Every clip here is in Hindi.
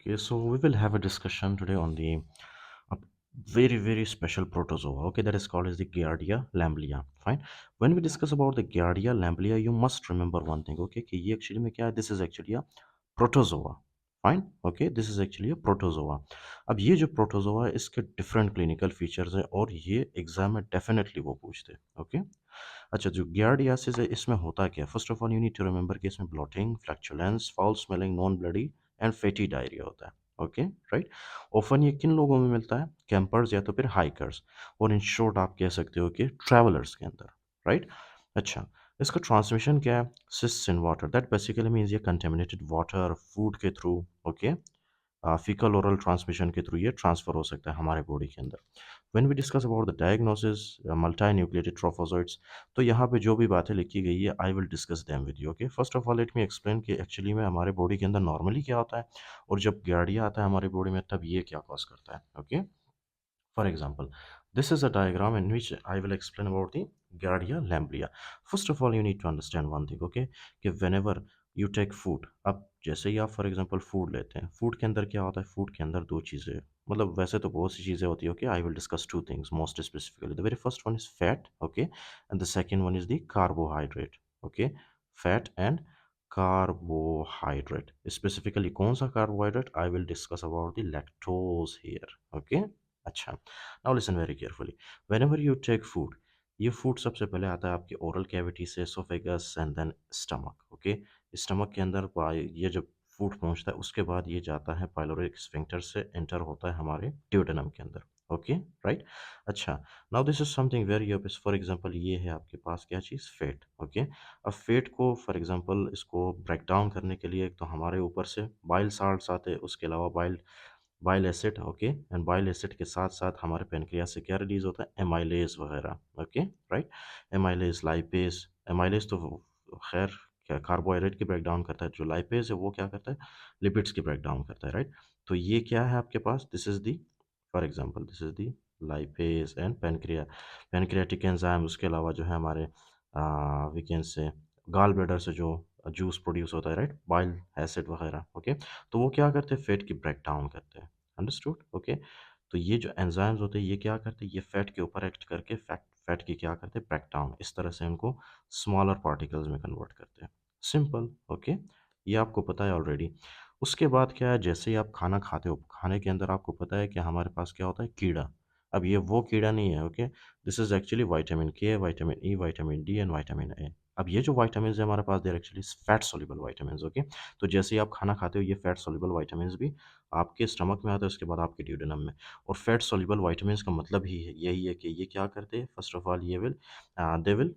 Okay, so we will have a discussion today on the a very special protozoa. Okay, that is called as the Giardia lamblia. Fine. When we discuss about the Giardia lamblia, you must remember one thing. Okay, कि ये actually में क्या है? This is actually a protozoa. Fine okay this is actually a protozoa. अब ये जो प्रोटोजोआ है इसके डिफरेंट क्लिनिकल फीचर्स हैं और ये एग्जाम में डेफिनेटली वो पूछते हैं. ओके अच्छा जो गियार्डियासिस है इसमें होता क्या है? First of all you need to remember कि इसमें bloating, flatulence, foul smelling, non bloody and fatty diarrhoea होता है. Okay right. ओफन ये किन लोगों में मिलता है? कैंपर्स या तो फिर हाइकर्स और इन शॉर्ट आप कह सकते हो कि ट्रैवलर्स के अंदर. राइट. अच्छा इसका ट्रांसमिशन क्या है? Cyst in water that basically means ये कंटेमिनेटेड वाटर फूड के through. Okay faecal oral transmission के थ्रू ये ट्रांसफर हो सकता है हमारे बॉडी के अंदर. When we discuss about the diagnosis multi nucleated trophozoites तो यहाँ पे जो भी बातें लिखी गई है I will discuss them with you. Okay first of all let me explain कि एक्चुअली में हमारे बॉडी के अंदर नॉर्मली क्या होता है और जब गियार्डिया आता है हमारी बॉडी में तब ये क्या कॉज करता है. Okay for example, this is a diagram in which I will explain about the Giardia lamblia. First of all, you need to understand one thing, okay? कि whenever you take food, अब जैसे ही आप फॉर एग्जांपल फूड लेते हैं, फूड के अंदर क्या होता है? फूड के अंदर दो चीज़ें, मतलब वैसे तो बहुत सी चीज़ें होती है. Okay I will discuss two things most specifically. The very first one is fat. Okay and the second one is the carbohydrate. Okay fat and carbohydrate. Specifically कौन सा carbohydrate? I will discuss about the lactose here. Okay अच्छा now listen very carefully. Whenever you take food, ये फूड सबसे पहले आता है आपके ओरल कैविटी से, oesophagus and then stomach. Okay stomach के अंदर ये जब फूड पहुंचता है उसके बाद ये जाता है पाइलोरिक स्फिंक्टर से एंटर होता है हमारे ड्यूडेनम के अंदर. Okay right. अच्छा now this is something very obvious. For example ये है आपके पास क्या चीज़? फेट. ओके अब फेट को फॉर एग्जांपल इसको ब्रेक डाउन करने के लिए एक तो हमारे ऊपर से बाइल साल्ट्स आते हैं, उसके अलावा bile acid. Okay and bile acid के साथ साथ हमारे पेनक्रियास से क्या रिलीज होता है? एमाइलेज वगैरह. Okay right. Amylase, lipase. Amylase तो खैर क्या कार्बोहाइड्रेट की ब्रेक डाउन करता है. जो लाइपेज है वो क्या करता है? लिपिड्स की ब्रेक डाउन करता है. राइट. तो ये क्या है आपके पास? This is the for example this is the lipase and pancreatic enzyme. उसके अलावा जो है हमारे we can say gall bladder से जो जूस प्रोड्यूस होता है. राइट. बाइल एसिड वगैरह. ओके तो वो क्या करते हैं? फैट की ब्रेक डाउन करते हैं. अंडरस्टूड. ओके तो ये जो एंजाइम्स होते हैं ये क्या करते हैं? ये फैट के ऊपर एक्ट करके फैट फैट की क्या करते हैं? Break down. इस तरह से इनको स्मॉलर पार्टिकल्स में कन्वर्ट करते हैं. सिंपल. ओके ये आपको पता है ऑलरेडी. उसके बाद क्या है? जैसे ही आप खाना खाते हो, खाने के अंदर आपको पता है कि हमारे पास क्या होता है? कीड़ा. अब ये वो कीड़ा नहीं है. Okay this is actually vitamin K, vitamin E, vitamin D and vitamin A. अब ये जो विटामिन है हमारे पास, they are actually fat soluble vitamin. Okay तो जैसे ही आप खाना खाते हो ये फैट सोल्यूबल विटामिन भी आपके स्टमक में आते हैं, उसके बाद आपके ड्यूडेनम में. और फैट सोल्यूबल विटामिन का मतलब ही यही है कि ये क्या करते हैं? फर्स्ट ऑफ ऑल ये will they will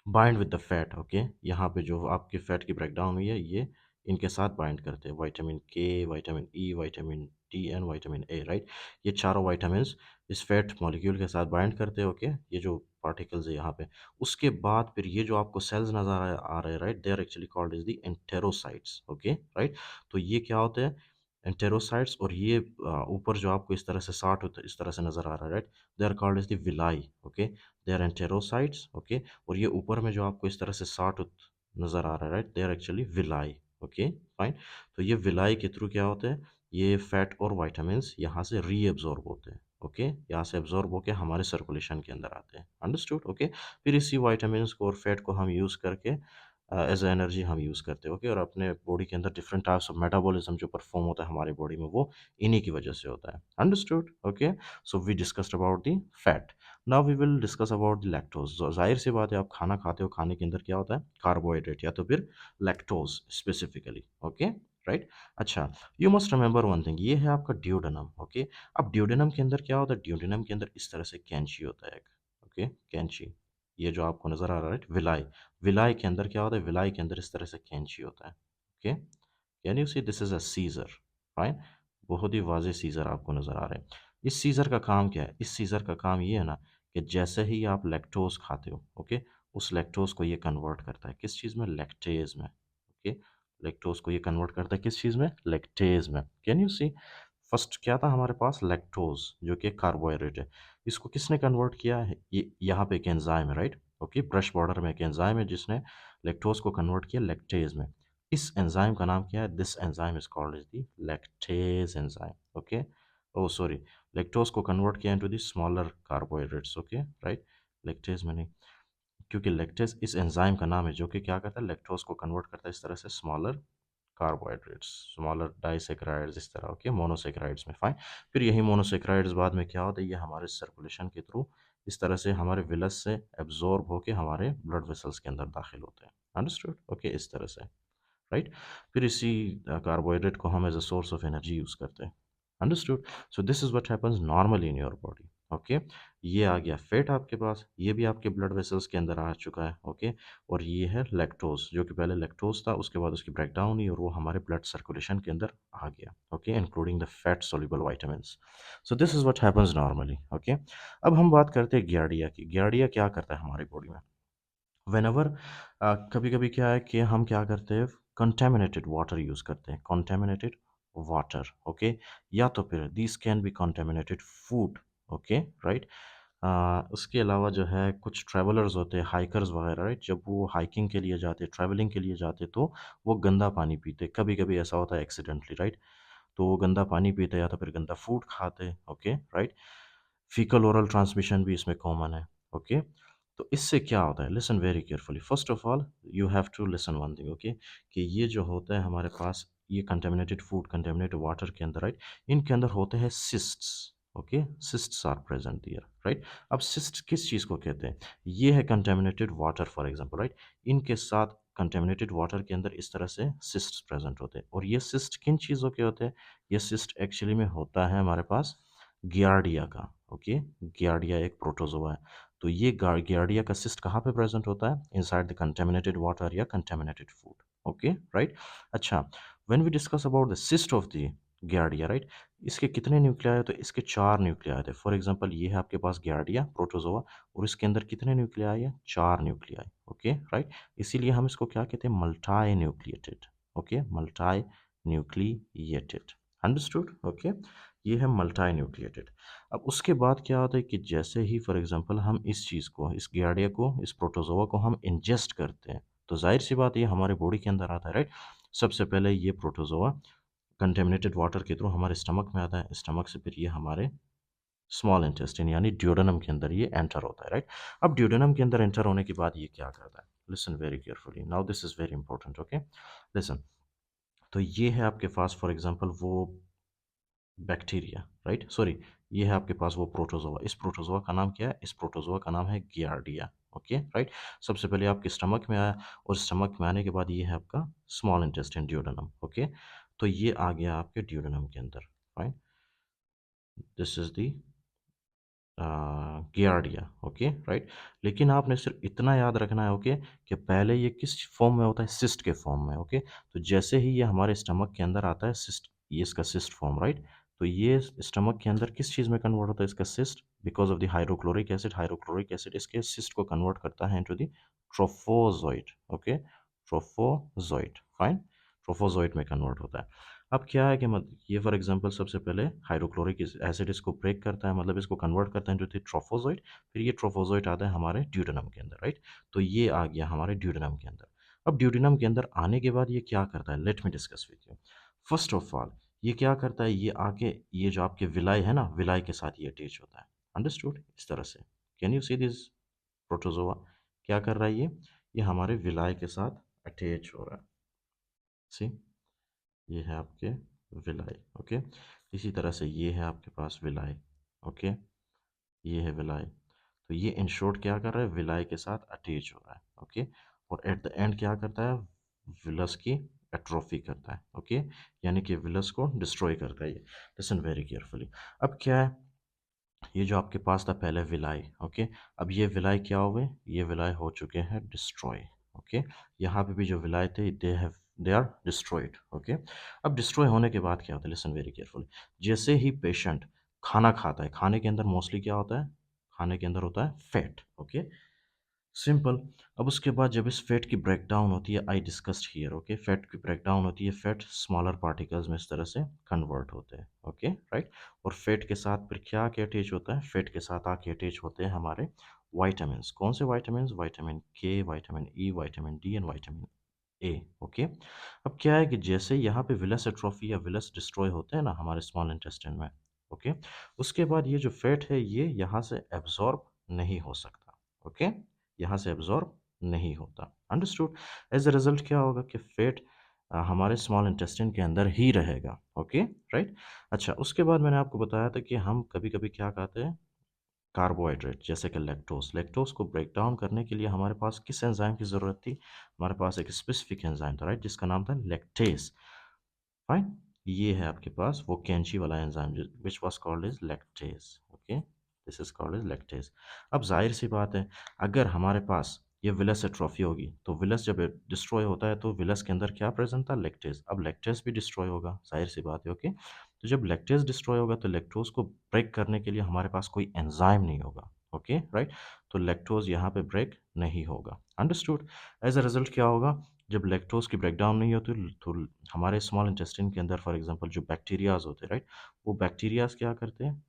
bind with the fat. Okay यहाँ पे जो आपकी फैट की ब्रेकडाउन हुई है ये इनके साथ बाइंड करते हैं. Vitamin K, vitamin E, vitamin D and vitamin A. Right. ये चारों विटामिन्स इस फैट मॉलिक्यूल के साथ बाइंड करते हैं. ओके ये जो पार्टिकल्स है यहाँ पे, उसके बाद फिर ये जो आपको सेल्स नजर आ रहे हैं, right, they are actually called is the enterocytes. Okay right. तो ये क्या होते हैं? एंटेरोसाइट्स. और ये ऊपर जो आपको इस तरह से साठ होता है, इस तरह से नजर आ रहा है, right, they are called is the villi. Okay they are enterocytes. Okay और ये ऊपर में जो आपको इस तरह से साठ नज़र आ रहा है, right, they are actually villi. Okay fine. तो ये विलाई के थ्रू क्या होते हैं? ये फैट और वाइटामिन्स यहाँ से रीएब्जॉर्ब होते हैं. ओके यहाँ से एब्जॉर्ब होके हमारे सर्कुलेशन के अंदर आते हैं. अंडरस्टूड. ओके फिर इसी वाइटामिन्स को और फैट को हम यूज़ करके एज ए एनर्जी हम यूज़ करते हैं. ओके और अपने बॉडी के अंदर डिफरेंट टाइप्स ऑफ मेटाबॉलिज्म जो परफॉर्म होता है हमारी बॉडी में वो इन्हीं की वजह से होता है. Understood. Okay so we discussed about the fat. Now we will discuss about the lactose. जाहिर सी बात है आप खाना खाते हो, खाने के अंदर क्या होता है? कार्बोहाइड्रेट या तो फिर लैक्टोज स्पेसिफिकली. Okay right. अच्छा you must remember one thing. ये है आपका ड्यूडेनम. ओके अब ड्यूडेनम के अंदर क्या होता है? ड्यूडेनम के अंदर इस तरह से कैंची होता है एक. ओके कैंची. ये जो आपको नजर आ रहा है विलाई. विलाई के अंदर क्या होता है? विलाई के अंदर इस तरह से कैंची होता है. Okay can you see this is a seizure. Fine. बहुत ही वाज़ेह सीजर आपको नज़र आ रहे हैं. इस सीजर का काम क्या है? इस सीजर का काम ये है ना कि जैसे ही आप लैक्टोज खाते हो, ओके, उस लैक्टोज को ये कन्वर्ट करता है किस चीज़ में? लैक्टेज में. ओके लैक्टोज को ये कन्वर्ट करता है किस चीज़ में? लैक्टेज में. कैन यू सी फर्स्ट क्या था हमारे पास? लैक्टोज जो कि कार्बोहाइड्रेट है. इसको किसने कन्वर्ट किया है? ये यहाँ पे एक एंजाइम है, राइट. ओके ब्रश बॉर्डर में एक एंजाइम है जिसने लैक्टोज को कन्वर्ट किया लैक्टेज में. इस एंजाइम का नाम क्या है? This enzyme is called is the lactase enzyme. Okay, oh sorry, lactose को कन्वर्ट किया into the smaller carbohydrates. Okay, right, lactase में नहीं, क्योंकि लैक्टेज इस एंजाइम का नाम है जो कि क्या करता है, लैक्टोज को कन्वर्ट करता है इस तरह से स्मॉलर कार्बोहाइड्रेट्स, स्मॉलर डाइसेक्राइड्स इस तरह के मोनोसेक्राइड्स में। फाइन, फिर यही मोनोसेक्राइड्स बाद में क्या होता है, ये हमारे सर्कुलेशन के थ्रू इस तरह से हमारे विलस से एब्जॉर्ब होके हमारे ब्लड वेसल्स के अंदर दाखिल होते हैं। अंडरस्टूड? ओके, इस तरह से, राइट। फिर इसी कार्बोहाइड्रेट को हम as a source of energy use करते हैं। Understood? So this is what happens normally in your body. Okay, ये आ गया फैट आपके पास, ये भी आपके ब्लड वेसल्स के अंदर आ चुका है। ओके, और ये है लैक्टोज, जो कि पहले लैक्टोज था, उसके बाद उसकी ब्रेकडाउन हुई और वो हमारे ब्लड सर्कुलेशन के अंदर आ गया। Okay, including the fat soluble vitamin. So this is what happens normally. Okay, अब हम बात करते हैं गियार्डिया की। गियार्डिया क्या करता है हमारी बॉडी में? वेनेवर कभी कभी क्या है कि हम क्या करते हैं, कंटेमिनेटेड वाटर यूज़ करते हैं, कंटेमिनेटेड वाटर। ओके, या तो फिर this can be contaminated food. Okay, right. उसके अलावा जो है कुछ ट्रैवलर्स होते हैं, हाइकर्स वगैरह, राइट, जब वो हाइकिंग के लिए जाते, ट्रैवलिंग के लिए जाते, तो वो गंदा पानी पीते। कभी कभी ऐसा होता है एक्सीडेंटली, राइट, तो वो गंदा पानी पीते या तो फिर गंदा फूड खाते। Okay, right. Faecal oral transmission भी इसमें कॉमन है। ओके, तो इससे क्या होता है, listen very carefully, first of all you have to listen one thing. Okay, कि ये जो होता है हमारे पास, ये कंटेमिनेटेड फूड, कंटेमिनेटेड वाटर के अंदर, राइट, इनके अंदर होते हैं cysts. Okay, cysts are present here, right. अब सिस्ट किस चीज़ को कहते हैं? ये है contaminated water for example, right, इनके साथ कंटेमिनेटेड वाटर के अंदर इस तरह से सिस्ट्स प्रेजेंट होते हैं। और ये सिस्ट किन चीज़ों के होते हैं? ये सिस्ट एक्चुअली में होता है हमारे पास गियार्डिया का। ओके, गियार्डिया एक प्रोटोजोआ है। तो ये गियार्डिया का सिस्ट कहाँ पे प्रेजेंट होता है? इनसाइड द कंटेमिनेटेड वाटर या कंटेमिनेटेड फूड। Okay, right. अच्छा, when we discuss about the cyst of the giardia, right, इसके कितने न्यूक्लियाई है? तो इसके 4 न्यूक्लियाई थे। फॉर एग्जांपल ये है आपके पास गियार्डिया प्रोटोजोआ, और इसके अंदर कितने न्यूक्लियाई है? 4 न्यूक्लियाई। ओके, राइट, इसीलिए हम इसको क्या कहते हैं? मल्टाई nucleated. Okay, मल्टाई nucleated. Understood? Okay, ये है मल्टाई न्यूक्लिएटेड। अब उसके बाद क्या होता है कि जैसे ही फॉर एग्जांपल हम इस चीज़ को, इस गियार्डिया को, इस प्रोटोजोआ को हम इंजेस्ट करते हैं, तो जाहिर सी बात ये हमारे बॉडी के अंदर आता है, राइट। सबसे पहले ये प्रोटोजोआ कंटेमिनेटेड वाटर के थ्रू हमारे स्टमक में आता है, स्टमक से फिर ये हमारे स्मॉल इंटेस्टाइन यानी ड्यूडेनम के अंदर ये एंटर होता है, राइट। अब ड्यूडेनम के अंदर एंटर होने के बाद ये क्या करता है? Listen very carefully, now this is very important. Okay, listen. तो ये है आपके पास फॉर एग्जांपल वो बैक्टीरिया, राइट, सॉरी, ये है आपके पास वो प्रोटोजोआ। इस प्रोटोजोआ का नाम क्या है? इस प्रोटोजोआ का नाम है गियार्डिया। Okay, right. सबसे पहले आपके स्टमक में आया, और स्टमक में आने के बाद ये है आपका स्मॉल इंटेस्टाइन, ड्यूडेनम। ओके, तो ये आ गया आपके ड्यूडेनम के अंदर। Fine, this is the giardia. Okay, right. लेकिन आपने सिर्फ इतना याद रखना है, ओके, कि पहले ये किस फॉर्म में होता है? सिस्ट के फॉर्म में। ओके, तो जैसे ही ये हमारे स्टमक के अंदर आता है, सिस्ट, ये इसका सिस्ट फॉर्म, राइट, तो ये स्टमक के अंदर किस चीज़ में कन्वर्ट होता है? इसका cyst, because of the hydrochloric acid, hydrochloric acid इसके सिस्ट को कन्वर्ट करता है into the trophozoite. Okay, trophozoite, fine, trophozoite में कन्वर्ट होता है। अब क्या है कि ये फॉर एग्जांपल सबसे पहले हाइड्रोक्लोरिक एसिड इसको ब्रेक करता है, मतलब इसको कन्वर्ट करता है इनटू ट्रोफोजोइट, फिर ये ट्रोफोजोइट आता है हमारे ड्यूडेनम के अंदर, राइट। तो ये आ गया हमारे ड्यूडेनम के अंदर। अब ड्यूडेनम के अंदर आने के बाद ये क्या करता है? Let me discuss with you. First of all ये क्या करता है? ये आके ये जो आपके विलाई है ना, विलाई के साथ ये अटैच होता है। अंडरस्टूड? इस तरह से, can you see this protozoa क्या कर रहा है? ये हमारे विलाई के साथ अटैच हो रहा है। सी, ये है आपके विलाई। ओके, इसी तरह से ये है आपके पास विलाई। ओके, ये है विलाई। तो ये इन शॉर्ट क्या कर रहा है? विलाई के साथ अटैच हो रहा है। ओके, और एट द एंड क्या करता है? विलस की एट्रोफी करता है। ओके, यानी कि विलस को डिस्ट्रॉय करता है ये। Listen very carefully. अब क्या है, ये जो आपके पास था पहले विलाई, ओके, अब ये विलाई क्या हो गए? ये विलाई हो चुके हैं डिस्ट्रॉय। ओके, यहाँ पे भी जो विलाई थे दे आर डिस्ट्रॉयड। ओके, अब डिस्ट्रॉय होने के बाद क्या होता है? Listen very carefully. जैसे ही पेशेंट खाना खाता है, खाने के अंदर मोस्टली क्या होता है? खाने के अंदर होता है फैट। Okay, simple. अब उसके बाद जब इस फैट की ब्रेकडाउन होती है, I discussed here, okay, fat की ब्रेकडाउन होती है, फैट स्मॉलर पार्टिकल्स में इस तरह से कन्वर्ट होते हैं। Okay, right. और फैट के साथ फिर क्या आके अटैच होता है? फैट के साथ आके अटैच होते हैं हमारे वाइटामिन। कौन से vitamin? Vitamin K, vitamin E, vitamin D and vitamin A. Okay. अब क्या है कि जैसे यहाँ पे विलस एट्रोफी या विलस डिस्ट्रॉय होते हैं ना हमारे स्मॉल इंटेस्टाइन में, ओके, उसके बाद ये जो फैट है ये यहाँ से एब्जॉर्ब नहीं हो सकता। ओके, यहाँ से एब्जॉर्ब नहीं होता। अंडरस्टूड। एज अ रिजल्ट क्या होगा कि फैट हमारे स्मॉल इंटेस्टाइन के अंदर ही रहेगा। Okay, right. अच्छा, उसके बाद मैंने आपको बताया था कि हम कभी कभी क्या कहते हैं, कार्बोहाइड्रेट जैसे कि लैक्टोज, लैक्टोज को ब्रेक डाउन करने के लिए हमारे पास किस एंजाइम की ज़रूरत थी? हमारे पास एक स्पेसिफिक एंजाइम था, राइट, जिसका नाम था लैक्टेज। फाइन। ये है आपके पास वो कैंची वाला enzyme which was called is lactase. Okay, this is called is lactase. अब जाहिर सी बात है, अगर हमारे पास ये विलस एट्रोफी होगी तो विलस जब डिस्ट्रॉय होता है तो विलस के अंदर क्या प्रेजेंट था? लैक्टेज। अब लैक्टेज भी डिस्ट्रॉय होगा, जाहिर सी बात है। ओके, तो जब लैक्टेज डिस्ट्रॉय होगा तो लैक्टोज को ब्रेक करने के लिए हमारे पास कोई एंजाइम नहीं होगा। Okay, right. तो लैक्टोज यहाँ पे ब्रेक नहीं होगा। अंडरस्टूड। एज अ रिजल्ट क्या होगा? जब लैक्टोज की ब्रेकडाउन नहीं होती तो हमारे स्मॉल इंटेस्टाइन के अंदर फॉर एग्जांपल जो बैक्टीरियाज होते हैं, राइट, वो बैक्टीरियाज क्या करते हैं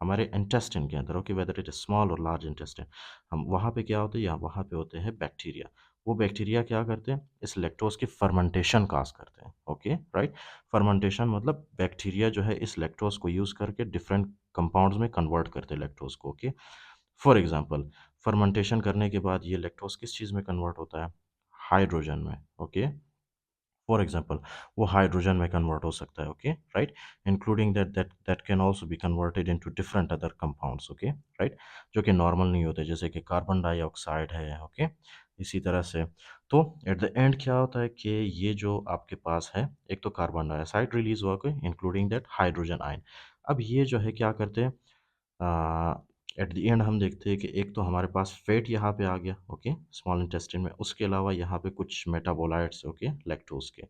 हमारे इंटेस्टाइन के अंदर, okay, whether it is small और लार्ज इंटेस्टाइन, हम वहाँ पे क्या होते हैं, या वहाँ पे होते हैं बैक्टीरिया। वो बैक्टीरिया क्या करते हैं? इस लैक्टोज की फर्मेंटेशन काज करते हैं। Okay, right. फर्मेंटेशन मतलब बैक्टीरिया जो है इस लैक्टोज को यूज करके डिफरेंट कंपाउंड्स में कन्वर्ट करते हैं लैक्टोज को। ओके, फॉर एग्जांपल फर्मेंटेशन करने के बाद ये लैक्टोज किस चीज़ में कन्वर्ट होता है? हाइड्रोजन में। ओके, फॉर एग्जांपल वो हाइड्रोजन में कन्वर्ट हो सकता है। Okay, right, including that can also be converted into different other compounds. Okay, right, जो कि नॉर्मल नहीं होते, जैसे कि कार्बन डाइऑक्साइड है। ओके, इसी तरह से तो एट द एंड क्या होता है कि ये जो आपके पास है, एक तो कार्बन डाइऑक्साइड रिलीज हुआ कोई, इंक्लूडिंग दैट हाइड्रोजन आयन। अब ये जो है क्या करते हैं, एट द एंड हम देखते हैं कि एक तो हमारे पास फैट यहाँ पे आ गया, ओके, स्मॉल इंटेस्टाइन में, उसके अलावा यहाँ पे कुछ मेटाबोलाइट्स, ओके, लैक्टोज के।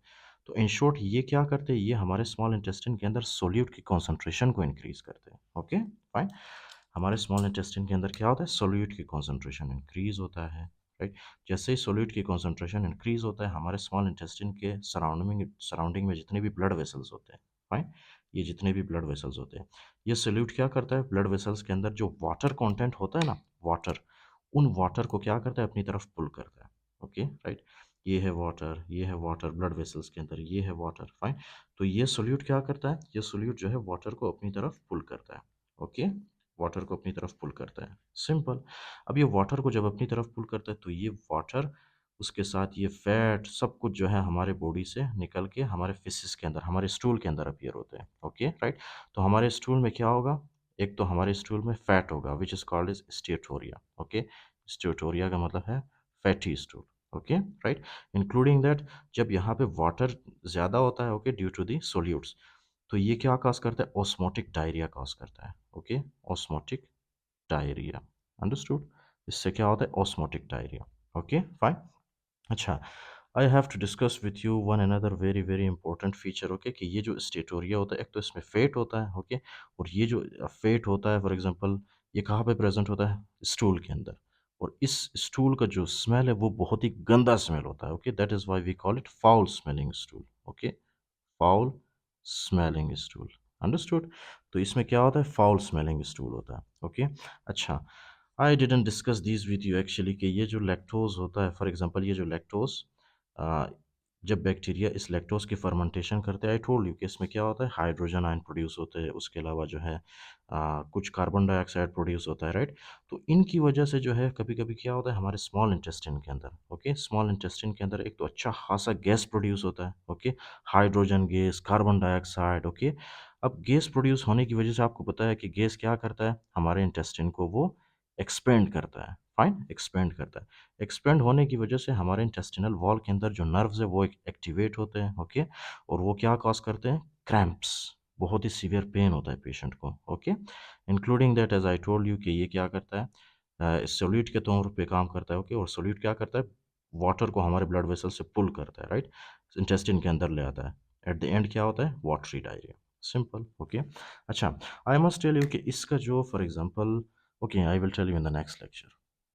तो इन शॉर्ट ये क्या करते हैं, ये हमारे स्मॉल इंटेस्टाइन के अंदर सोल्यूट की कॉन्सेंट्रेशन को इंक्रीज करते हैं। Okay, fine. हमारे स्मॉल इंटेस्टाइन के अंदर क्या होता है? सोल्यूट की कॉन्सेंट्रेशन इंक्रीज होता है, राइट। जैसे ही सोल्यूट की कॉन्सेंट्रेशन इंक्रीज होता है हमारे स्मॉल इंटेस्टाइन के सराउंडिंग में जितने भी ब्लड वेसल्स होते हैं, फाइन, ये जितने भी ब्लड वेसल्स होते हैं, ये सोल्यूट क्या करता है? ब्लड वेसल्स के अंदर जो वाटर कंटेंट होता है ना, वाटर, उन वाटर को क्या करता है? अपनी तरफ पुल करता है। Okay, right. ये है वाटर, ये है वाटर ब्लड वेसल्स के अंदर, ये है वाटर, फाइन। तो ये सोल्यूट क्या करता है? ये सोल्यूट जो है वाटर को अपनी तरफ पुल करता है। ओके, वाटर को अपनी तरफ पुल करता है, सिंपल। अब ये वाटर को जब अपनी तरफ पुल करता है तो ये वाटर, उसके साथ ये फैट, सब कुछ जो है हमारे बॉडी से निकल के हमारे फिसिस के अंदर, हमारे स्टूल के अंदर अपीयर होते हैं। Okay, right. तो हमारे स्टूल में क्या होगा? एक तो हमारे स्टूल में फैट होगा which is called is steatorrhoea. Okay, steatorrhoea का मतलब है fatty stool. Okay, right. Including that जब यहाँ पे वाटर ज़्यादा होता है, okay, due to the solutes, तो ये क्या कॉज करता है? ऑस्मोटिक डायरिया कॉज करता है। Okay, osmotic diarrhoea. अंडरस्टूड। इससे क्या होता है? Osmotic diarrhoea. Okay, fine. अच्छा, I have to discuss with you one another very very important feature. Okay, कि ये जो स्टेटोरिया होता है, एक तो इसमें फेट होता है, ओके, और ये जो फेट होता है फॉर एग्जांपल, ये कहाँ पे प्रेजेंट होता है? स्टूल के अंदर। और इस स्टूल का जो स्मेल है वो बहुत ही गंदा स्मेल होता है। Okay, that is why we call it foul smelling stool. Okay, foul smelling stool. Understood. तो इसमें क्या होता है? फाउल स्मेलिंग स्टूल होता है। ओके, अच्छा, I didn't discuss this with you actually कि ये जो लैक्टोज होता है फॉर एग्जांपल, ये जो लैक्टोज, जब बैक्टीरिया इस लैक्टोज की फर्मेंटेशन करते हैं, आई टोल्ड यू कि इसमें क्या होता है? हाइड्रोजन आयन प्रोड्यूस होते हैं, उसके अलावा जो है कुछ कार्बन डाइऑक्साइड प्रोड्यूस होता है, राइट। तो इनकी वजह से जो है कभी कभी क्या होता है हमारे स्मॉल इंटेस्टाइन के अंदर, ओके, स्मॉल इंटेस्टाइन के अंदर एक तो अच्छा खासा गैस प्रोड्यूस होता है। Okay, hydrogen gas, carbon dioxide. Okay, अब गैस प्रोड्यूस होने की वजह से आपको पता है कि गैस क्या करता है? हमारे इंटेस्टाइन को वो एक्सपेंड करता है। फाइन, एक्सपेंड करता है। एक्सपेंड होने की वजह से हमारे इंटेस्टिनल वॉल के अंदर जो नर्व्स है वो एक्टिवेट होते हैं। ओके, और वो क्या कॉज करते हैं? क्रैम्प्स। बहुत ही सीवियर पेन होता है पेशेंट को। Okay, including that as I told you कि ये क्या करता है? सोल्यूट के तौर पे काम करता है। ओके, और सोल्यूट क्या करता है? वाटर को हमारे ब्लड वेसल से पुल करता है, राइट, इंटेस्टिन के अंदर ले आता है। एट द एंड क्या होता है? Watery diarrhoea. सिंपल। ओके, अच्छा, आई मस्ट टेल यू कि इसका जो for example, okay, I will tell you in the next lecture.